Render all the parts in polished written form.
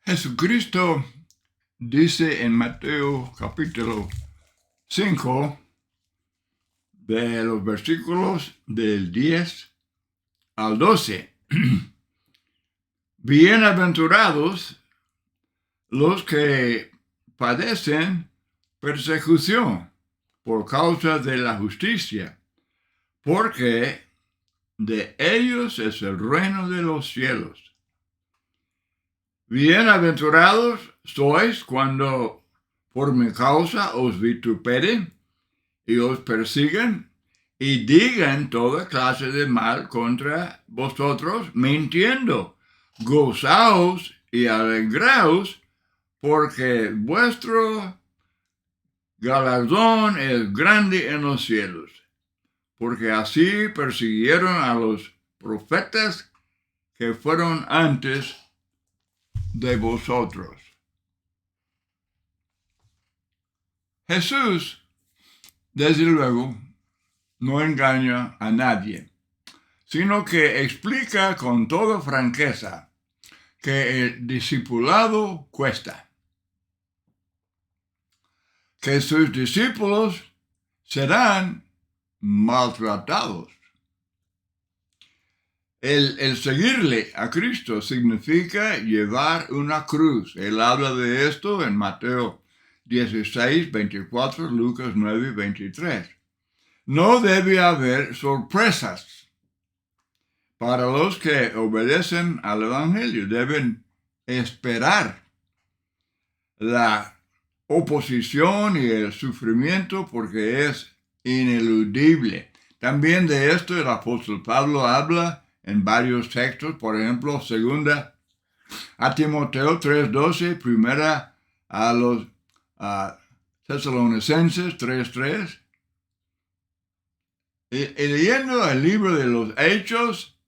Jesucristo dice en Mateo capítulo 5, de los versículos del 10 al 12, bienaventurados los que padecen persecución por causa de la justicia, porque de ellos es el reino de los cielos. Bienaventurados sois cuando por mi causa os vituperen y os persigan y digan toda clase de mal contra vosotros, mintiendo. Gozaos y alegraos, porque vuestro galardón es grande en los cielos, porque así persiguieron a los profetas que fueron antes de vosotros. Jesús, desde luego, no engaña a nadie, sino que explica con toda franqueza que el discipulado cuesta, que sus discípulos serán maltratados. El seguirle a Cristo significa llevar una cruz. Él habla de esto en Mateo 16, 24, Lucas 9, 23. No debe haber sorpresas para los que obedecen al Evangelio. Deben esperar la oposición y el sufrimiento porque es ineludible. También de esto el apóstol Pablo habla en varios textos, por ejemplo, segunda a Timoteo 3:12, primera a los Tesalonicenses 3:3. Y leyendo el libro de los Hechos,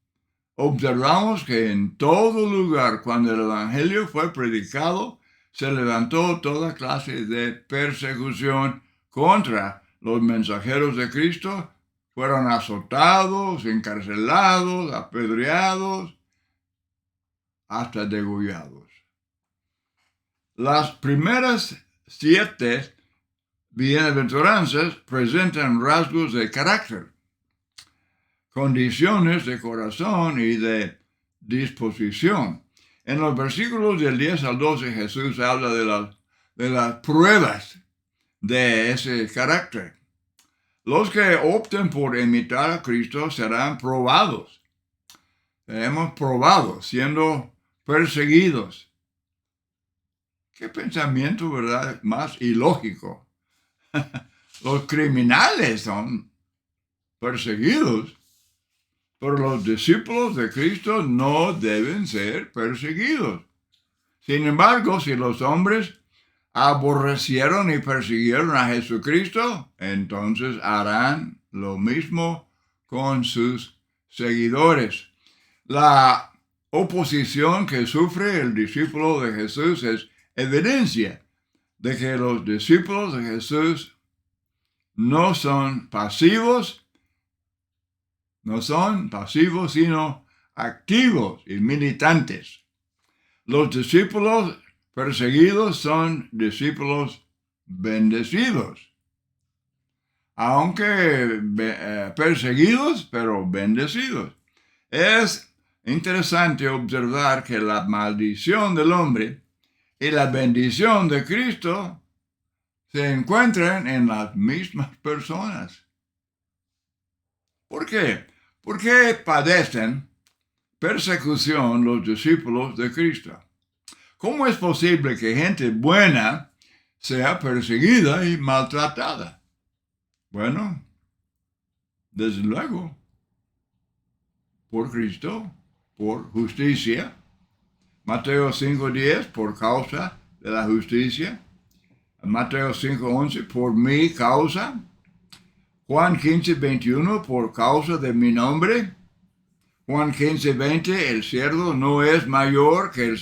observamos que en todo lugar, cuando el Evangelio fue predicado, se levantó toda clase de persecución contra los mensajeros de Cristo. Fueron azotados, encarcelados, apedreados, hasta degollados. Las primeras 7 bienaventuranzas presentan rasgos de carácter, condiciones de corazón y de disposición. En los versículos del 10 al 12 Jesús habla de las pruebas de ese carácter. Los que opten por imitar a Cristo serán probados. Seremos probados, siendo perseguidos. Qué pensamiento, ¿verdad?, más ilógico. Los criminales son perseguidos, pero los discípulos de Cristo no deben ser perseguidos. Sin embargo, si los hombres aborrecieron y persiguieron a Jesucristo, entonces harán lo mismo con sus seguidores. La oposición que sufre el discípulo de Jesús es evidencia de que los discípulos de Jesús no son pasivos, sino activos y militantes. Los discípulos perseguidos son discípulos bendecidos. Aunque perseguidos, pero bendecidos. Es interesante observar que la maldición del hombre y la bendición de Cristo se encuentran en las mismas personas. ¿Por qué? ¿Por qué padecen persecución los discípulos de Cristo? ¿Cómo es posible que gente buena sea perseguida y maltratada? Bueno, desde luego, por Cristo, por justicia. Mateo 5:10, por causa de la justicia. Mateo 5:11, por mi causa. Juan 15:21, por causa de mi nombre. Juan 15:20, el siervo no es mayor que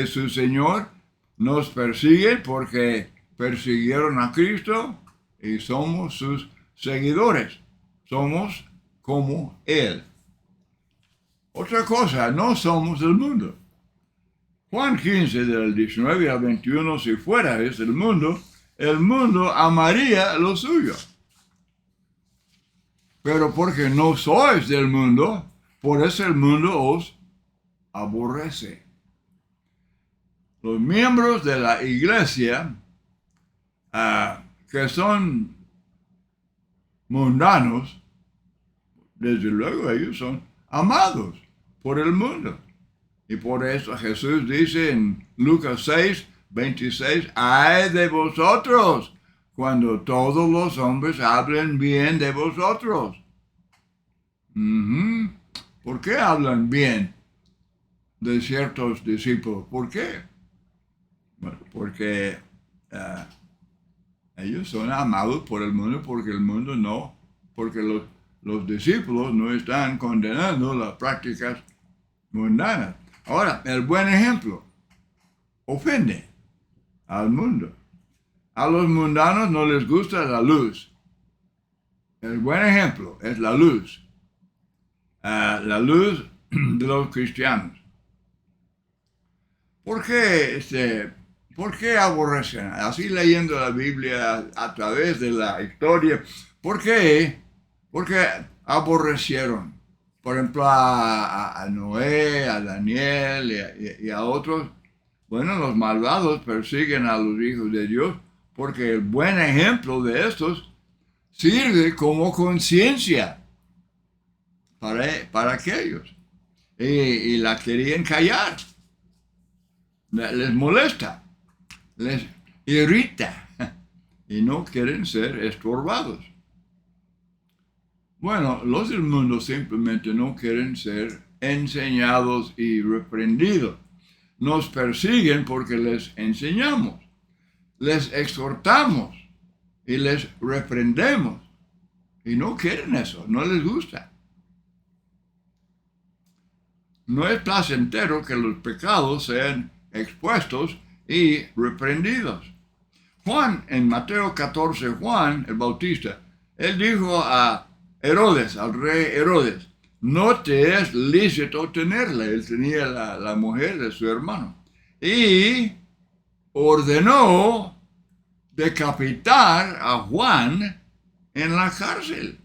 su Señor. Nos persigue porque persiguieron a Cristo y somos sus seguidores. Somos como Él. Otra cosa, no somos del mundo. Juan 15, del 19 al 21, si fuerais del mundo, el mundo amaría lo suyo. Pero porque no sois del mundo, por eso el mundo os aborrece. Los miembros de la iglesia que son mundanos, desde luego ellos son amados por el mundo. Y por eso Jesús dice en Lucas 6, 26, ¡ay de vosotros cuando todos los hombres hablen bien de vosotros! ¿Por qué hablan bien de ciertos discípulos? ¿Por qué? Bueno, porque ellos son amados por el mundo, porque el mundo no, porque los discípulos no están condenando las prácticas mundanas. Ahora, el buen ejemplo ofende al mundo. A los mundanos no les gusta la luz. El buen ejemplo es la luz de los cristianos. ¿Por qué aborrecen? Así leyendo la Biblia a través de la historia, ¿por qué? Porque aborrecieron. Por ejemplo, a Noé, a Daniel y a otros. Bueno, los malvados persiguen a los hijos de Dios porque el buen ejemplo de estos sirve como conciencia para aquellos. Y la querían callar. Les molesta, les irrita y no quieren ser estorbados. Bueno, los del mundo simplemente no quieren ser enseñados y reprendidos. Nos persiguen porque les enseñamos, les exhortamos y les reprendemos. Y no quieren eso, no les gusta. No es placentero que los pecados sean expuestos y reprendidos. Juan, en Mateo 14, Juan el Bautista, él dijo a Herodes, al rey Herodes, no te es lícito tenerla. Él tenía la mujer de su hermano. Y ordenó decapitar a Juan en la cárcel.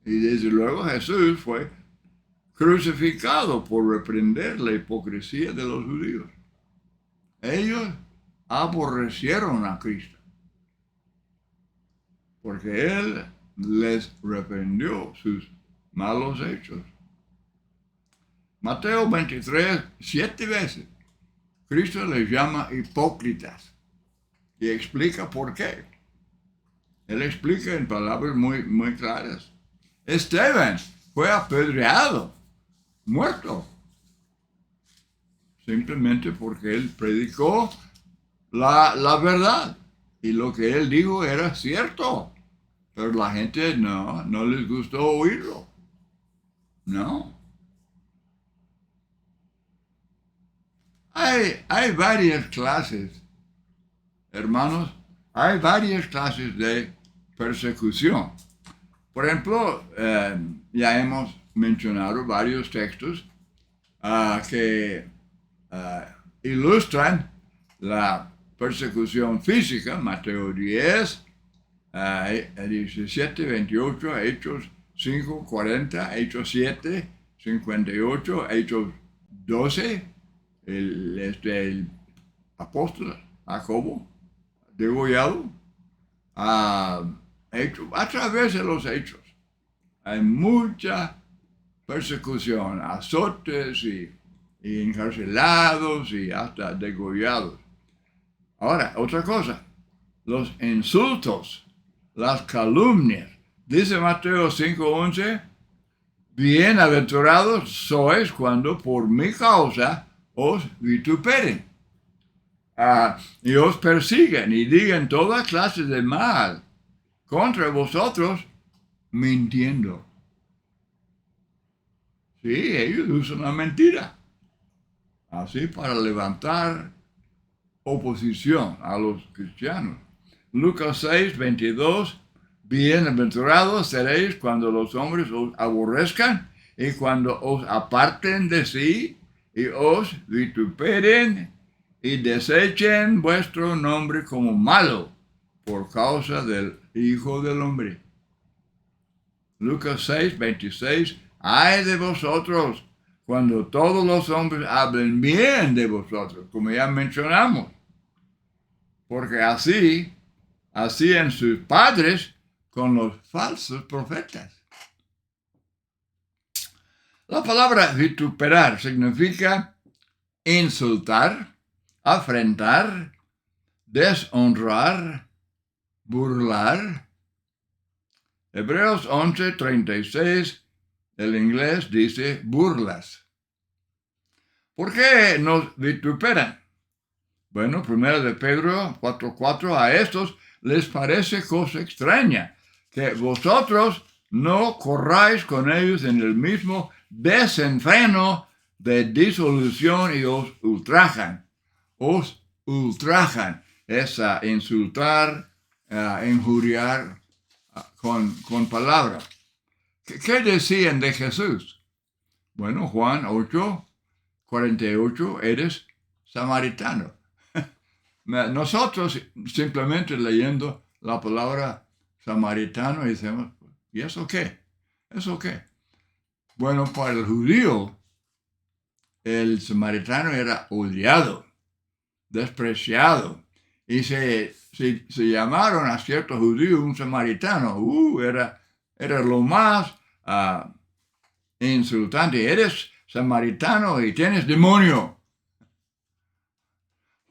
Y desde luego Jesús fue crucificado por reprender la hipocresía de los judíos. Ellos aborrecieron a Cristo porque Él les reprendió sus malos hechos. Mateo 23, 7 veces, Cristo les llama hipócritas y explica por qué. Él explica en palabras muy, muy claras. Esteban fue apedreado, muerto, simplemente porque él predicó la verdad y lo que él dijo era cierto, pero la gente no les gustó oírlo. No. Hay varias clases, hermanos, hay varias clases de persecución. Por ejemplo, ya hemos mencionado varios textos que ilustran la persecución física, Mateo 10, 17, 28, Hechos 5, 40, Hechos 7, 58, Hechos 12, el apóstol Jacobo degollado, a través de los hechos. Hay mucha persecución, azotes y encarcelados y hasta degollados. Ahora, otra cosa, los insultos, las calumnias. Dice Mateo 5:11, bienaventurados sois cuando por mi causa os vituperen y os persiguen y digan toda clase de mal contra vosotros, mintiendo. Sí, ellos usan la mentira, así para levantar oposición a los cristianos. Lucas 6, 22, bienaventurados seréis cuando los hombres os aborrezcan y cuando os aparten de sí y os vituperen y desechen vuestro nombre como malo por causa del Hijo del Hombre. Lucas 6, 26. Ay de vosotros cuando todos los hombres hablen bien de vosotros, como ya mencionamos, porque así hacían sus padres con los falsos profetas. La palabra vituperar significa insultar, afrentar, deshonrar, burlar. Hebreos 11:36, el inglés dice burlas. ¿Por qué nos vituperan? Bueno, 1 de Pedro 4:4, a estos les parece cosa extraña que vosotros no corráis con ellos en el mismo desenfreno de disolución y os ultrajan. Os ultrajan. Es insultar, injuriar con palabras. ¿Qué decían de Jesús? Bueno, Juan 8:48, eres samaritano. Nosotros simplemente leyendo la palabra samaritano decimos, ¿y eso qué? ¿Eso qué? Bueno, para el judío, el samaritano era odiado, despreciado. Y se llamaron a cierto judío un samaritano. Era lo más insultante. Eres samaritano y tienes demonio.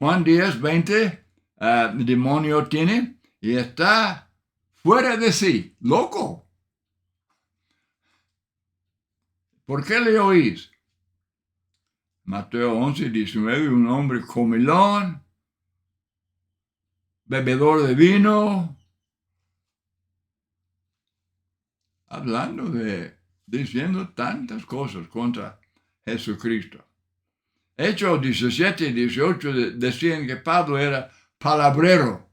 Juan 10:20, demonio tiene y está fuera de sí, loco. ¿Por qué le oís? Mateo 11:19, un hombre comilón, bebedor de vino, diciendo tantas cosas contra Jesucristo. Hechos 17:18 decían que Pablo era palabrero.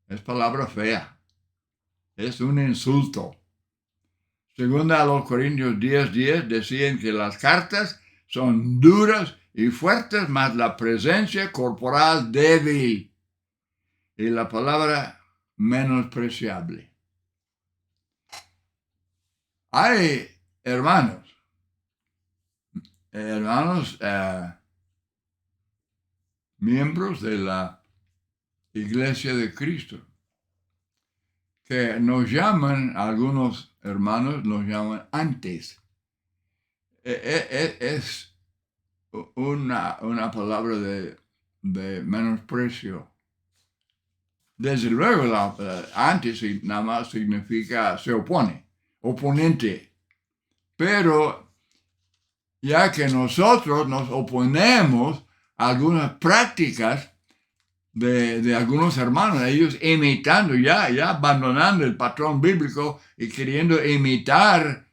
Es palabra fea. Es un insulto. Segunda a los Corintios 10:10 decían que las cartas son duras y fuertes, mas la presencia corporal débil y la palabra menospreciable. Hay hermanos, miembros de la Iglesia de Cristo, que nos llaman, algunos hermanos nos llaman antes. Es una palabra de menosprecio. Desde luego, antes nada más significa se opone, oponente. Pero ya que nosotros nos oponemos a algunas prácticas de algunos hermanos, ellos imitando, ya abandonando el patrón bíblico y queriendo imitar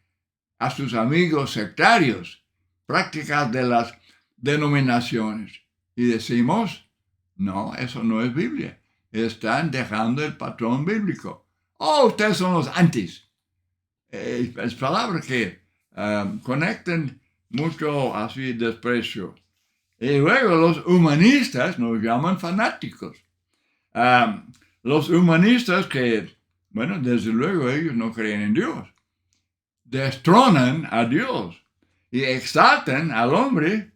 a sus amigos sectarios, prácticas de las denominaciones. Y decimos, no, eso no es Biblia. Están dejando el patrón bíblico. Oh, ustedes son los antis. Es palabra que conectan mucho así desprecio. Y luego los humanistas nos llaman fanáticos. Los humanistas que, bueno, desde luego ellos no creen en Dios. Destronan a Dios y exaltan al hombre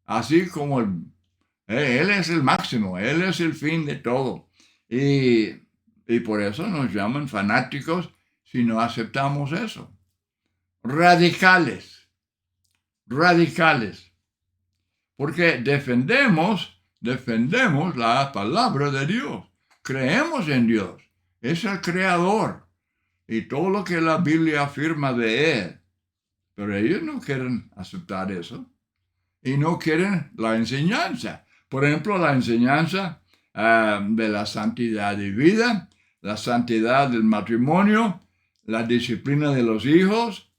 así como él es el máximo, él es el fin de todo. Y por eso nos llaman fanáticos si no aceptamos eso. Radicales. Porque defendemos la palabra de Dios. Creemos en Dios. Es el creador. Y todo lo que la Biblia afirma de Él. Pero ellos no quieren aceptar eso. Y no quieren la enseñanza. Por ejemplo, la enseñanza de la santidad de vida, la santidad del matrimonio, la disciplina de los hijos,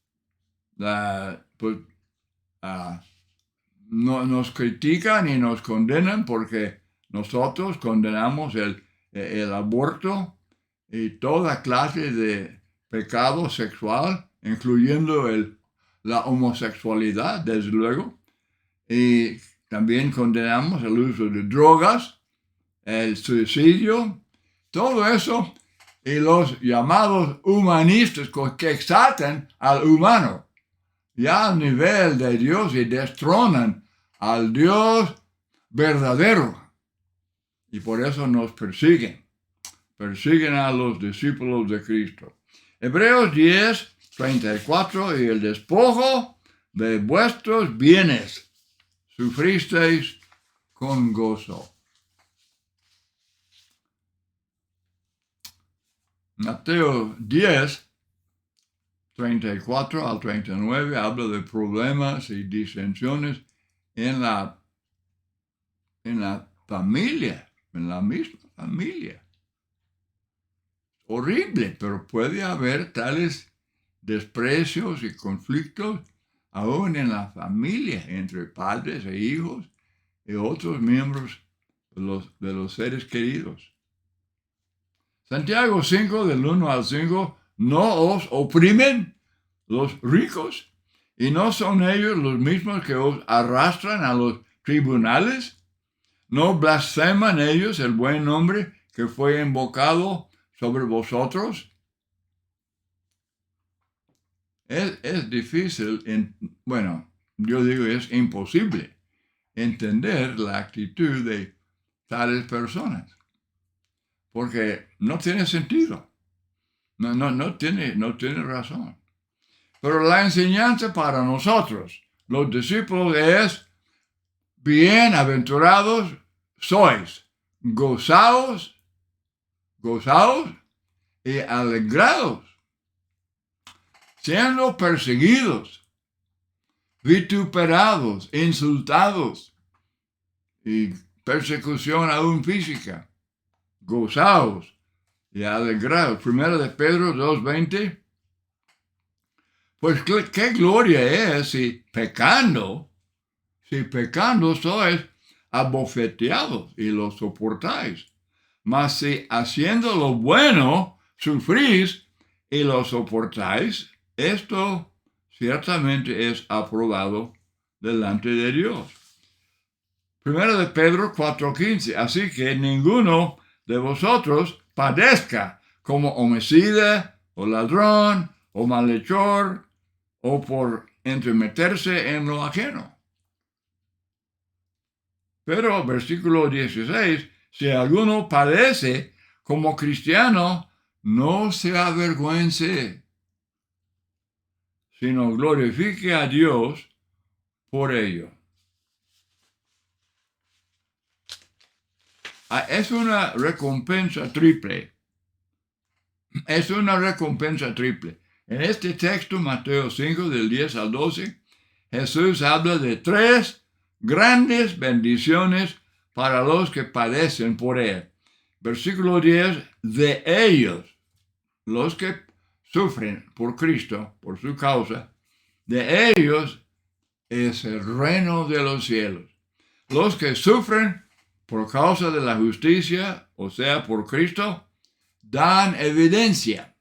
no, nos critican y nos condenan porque nosotros condenamos el aborto y toda clase de pecado sexual, incluyendo la homosexualidad, desde luego. Y también condenamos el uso de drogas, el suicidio, todo eso, y los llamados humanistas que exaltan al humano, ya al nivel de Dios, y destronan al Dios verdadero. Y por eso nos persiguen a los discípulos de Cristo. Hebreos 10, 34, y el despojo de vuestros bienes sufristeis con gozo. Mateo 10, 34 al 39 habla de problemas y disensiones en la familia, en la misma familia. Horrible, pero puede haber tales desprecios y conflictos aún en la familia, entre padres e hijos y otros miembros de los seres queridos. Santiago 5, del 1 al 5, no os oprimen los ricos, y no son ellos los mismos que os arrastran a los tribunales. No blasfeman ellos el buen nombre que fue invocado sobre vosotros. Es difícil, yo digo es imposible entender la actitud de tales personas, porque no tiene sentido, no tiene razón. Pero la enseñanza para nosotros, los discípulos, es: bienaventurados sois, gozaos y alegraos, siendo perseguidos, vituperados, insultados y persecución aún física. Gozaos y alegraos. Primero de Pedro 2:20. Pues qué gloria es si pecando sois abofeteados y lo soportáis. Mas si haciendo lo bueno sufrís y lo soportáis, esto ciertamente es aprobado delante de Dios. Primero de Pedro 4:15. Así que ninguno de vosotros padezca como homicida o ladrón o malhechor o por entremeterse en lo ajeno. Pero versículo 16, si alguno padece como cristiano, no se avergüence, sino glorifique a Dios por ello. Es una recompensa triple. Es una recompensa triple. En este texto, Mateo 5, del 10 al 12, Jesús habla de 3 grandes bendiciones para los que padecen por él. Versículo 10, de ellos, los que sufren por Cristo, por su causa, de ellos es el reino de los cielos. Los que sufren por causa de la justicia, o sea, por Cristo, dan evidencia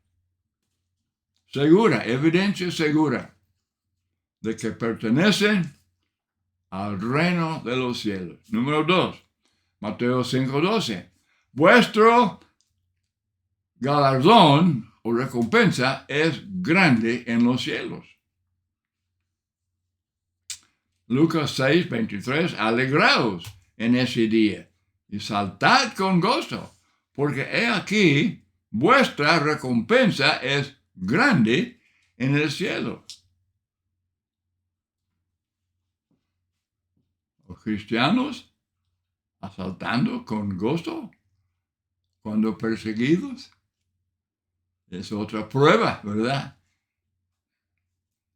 segura de que pertenecen al reino de los cielos. Número 2, Mateo 5:12. Vuestro galardón o recompensa es grande en los cielos. Lucas 6:23. Alegraos en ese día y saltad con gozo, porque he aquí vuestra recompensa es grande en el cielo. Los cristianos asaltando con gozo cuando perseguidos es otra prueba, ¿verdad?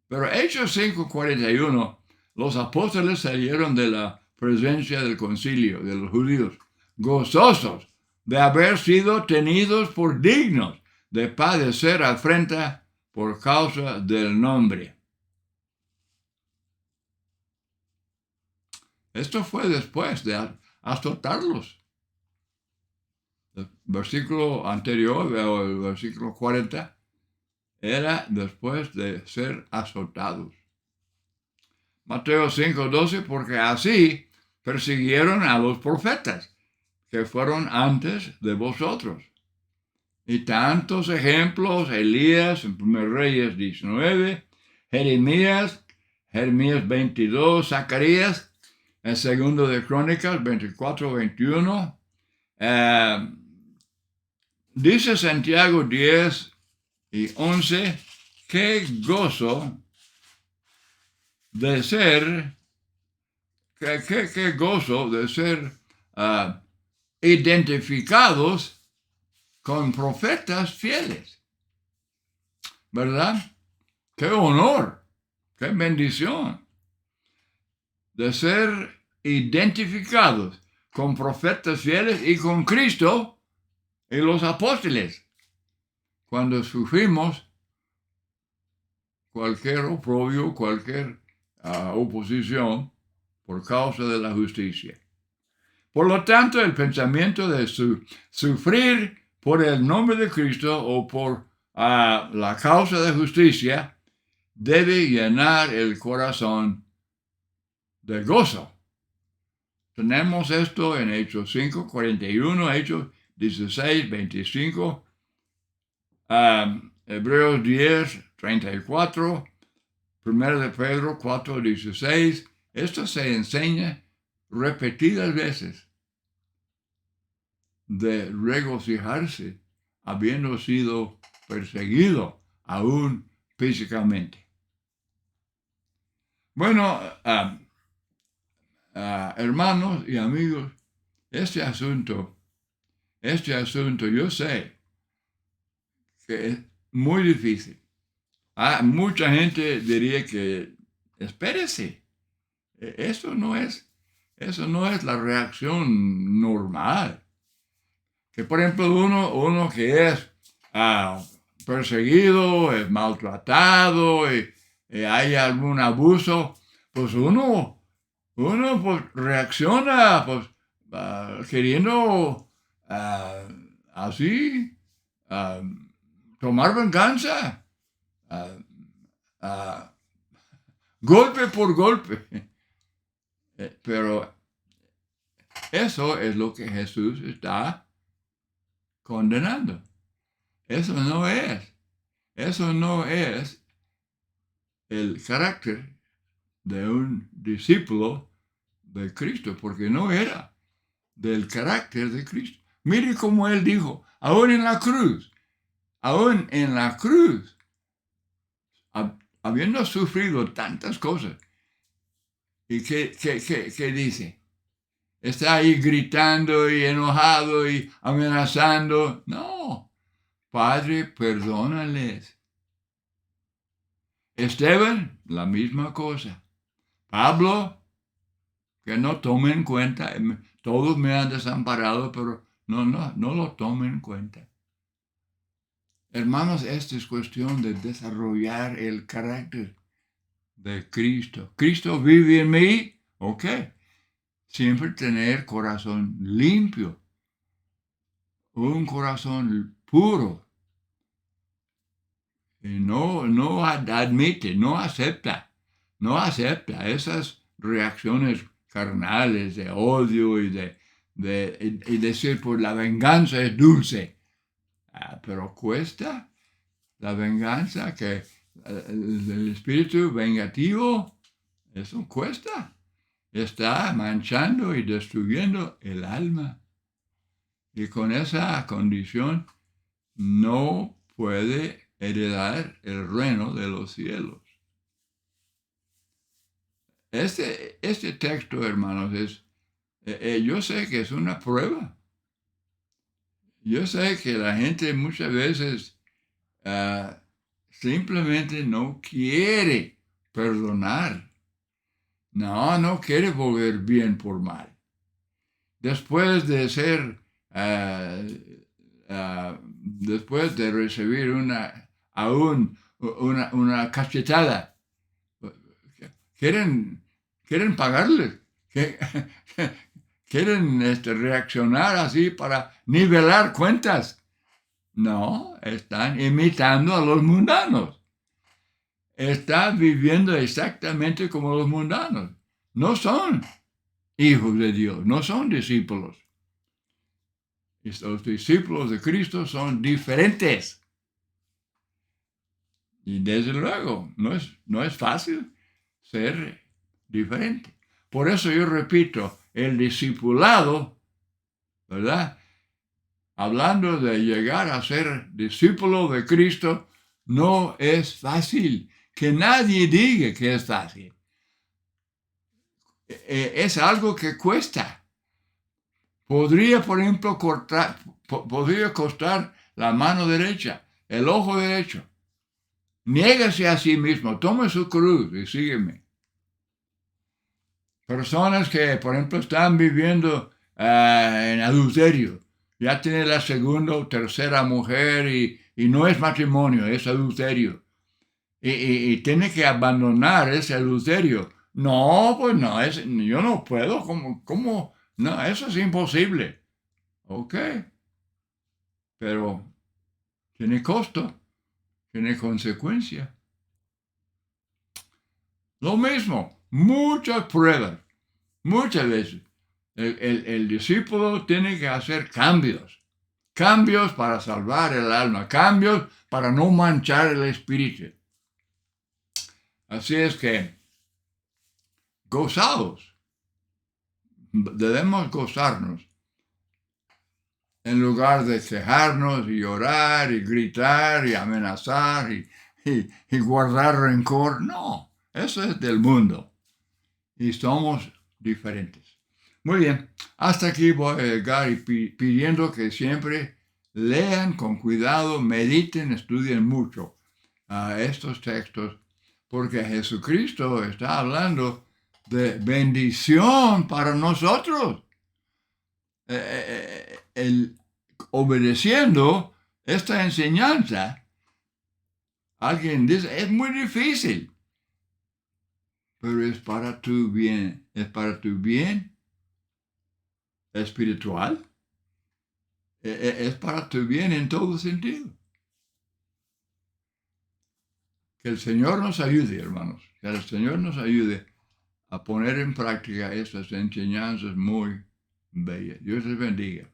Pero Hechos 5:41, los apóstoles salieron de la presencia del concilio de los judíos, gozosos de haber sido tenidos por dignos de padecer afrenta por causa del nombre. Esto fue después de azotarlos. El versículo anterior, el versículo 40, era después de ser azotados. Mateo 5:12, porque así persiguieron a los profetas que fueron antes de vosotros. Y tantos ejemplos, Elías en 1 Reyes 19, Jeremías 22, Zacarías en 2 de Crónicas 24-21. Dice Santiago 10:11, qué gozo de ser, qué gozo de ser identificados con profetas fieles, ¿verdad? Qué honor, qué bendición de ser identificados con profetas fieles y con Cristo y los apóstoles cuando sufrimos cualquier oprobio, cualquier oposición por causa de la justicia. Por lo tanto, el pensamiento de sufrir por el nombre de Cristo o por la causa de justicia debe llenar el corazón de gozo. Tenemos esto en Hechos 5:41, Hechos 16:25, Hebreos 10:34, 1 de Pedro 4:16. Esto se enseña repetidas veces, de regocijarse habiendo sido perseguido aún físicamente. Bueno, hermanos y amigos, este asunto, yo sé que es muy difícil. Mucha gente diría que, espérese, eso no es la reacción normal. Que por ejemplo uno que es perseguido, es maltratado, y hay algún abuso, pues uno pues reacciona pues queriendo así tomar venganza, golpe por golpe. Pero eso es lo que Jesús está condenando. Eso no es el carácter de un discípulo de Cristo, porque no era del carácter de Cristo. Mire cómo él dijo, aún en la cruz, habiendo sufrido tantas cosas, ¿y qué dice? Está ahí gritando y enojado y amenazando. No, Padre, perdónales. Esteban, la misma cosa. Pablo, que no tomen en cuenta. Todos me han desamparado, pero no lo tomen en cuenta. Hermanos, esta es cuestión de desarrollar el carácter de Cristo. Cristo vive en mí, ok. Siempre tener corazón limpio, un corazón puro. Y no admite, no acepta esas reacciones carnales de odio y decir, pues la venganza es dulce. Pero cuesta la venganza, que el espíritu vengativo, eso cuesta. Está manchando y destruyendo el alma. Y con esa condición no puede heredar el reino de los cielos. Este texto, hermanos, yo sé que es una prueba. Yo sé que la gente muchas veces simplemente no quiere perdonar. No quiere volver bien por mal. Después de ser, después de recibir una cachetada, quieren pagarles, quieren reaccionar así para nivelar cuentas. No, están imitando a los mundanos. está viviendo exactamente como los mundanos. No son hijos de Dios, no son discípulos. Los discípulos de Cristo son diferentes. Y desde luego, no es fácil ser diferente. Por eso yo repito, el discipulado, ¿verdad? Hablando de llegar a ser discípulo de Cristo, no es fácil. Que nadie diga que es fácil. Es algo que cuesta. Podría, por ejemplo, podría costar la mano derecha, el ojo derecho. Niégase a sí mismo, tome su cruz y sígueme. Personas que, por ejemplo, están viviendo en adulterio, ya tiene la segunda o tercera mujer y no es matrimonio, es adulterio. Y tiene que abandonar ese adulterio. No, pues no, yo no puedo, ¿cómo? No, eso es imposible. Ok, pero tiene costo, tiene consecuencia. Lo mismo, muchas pruebas, muchas veces. El discípulo tiene que hacer cambios para salvar el alma, cambios para no manchar el espíritu. Así es que, gozados, debemos gozarnos. En lugar de quejarnos y llorar y gritar y amenazar y guardar rencor. No, eso es del mundo. Y somos diferentes. Muy bien, hasta aquí voy a llegar y pidiendo que siempre lean con cuidado, mediten, estudien mucho estos textos, porque Jesucristo está hablando de bendición para nosotros. Obedeciendo esta enseñanza, alguien dice, es muy difícil, pero es para tu bien, espiritual, es para tu bien en todo sentido. Que el Señor nos ayude, hermanos, que el Señor nos ayude a poner en práctica estas enseñanzas muy bellas. Dios les bendiga.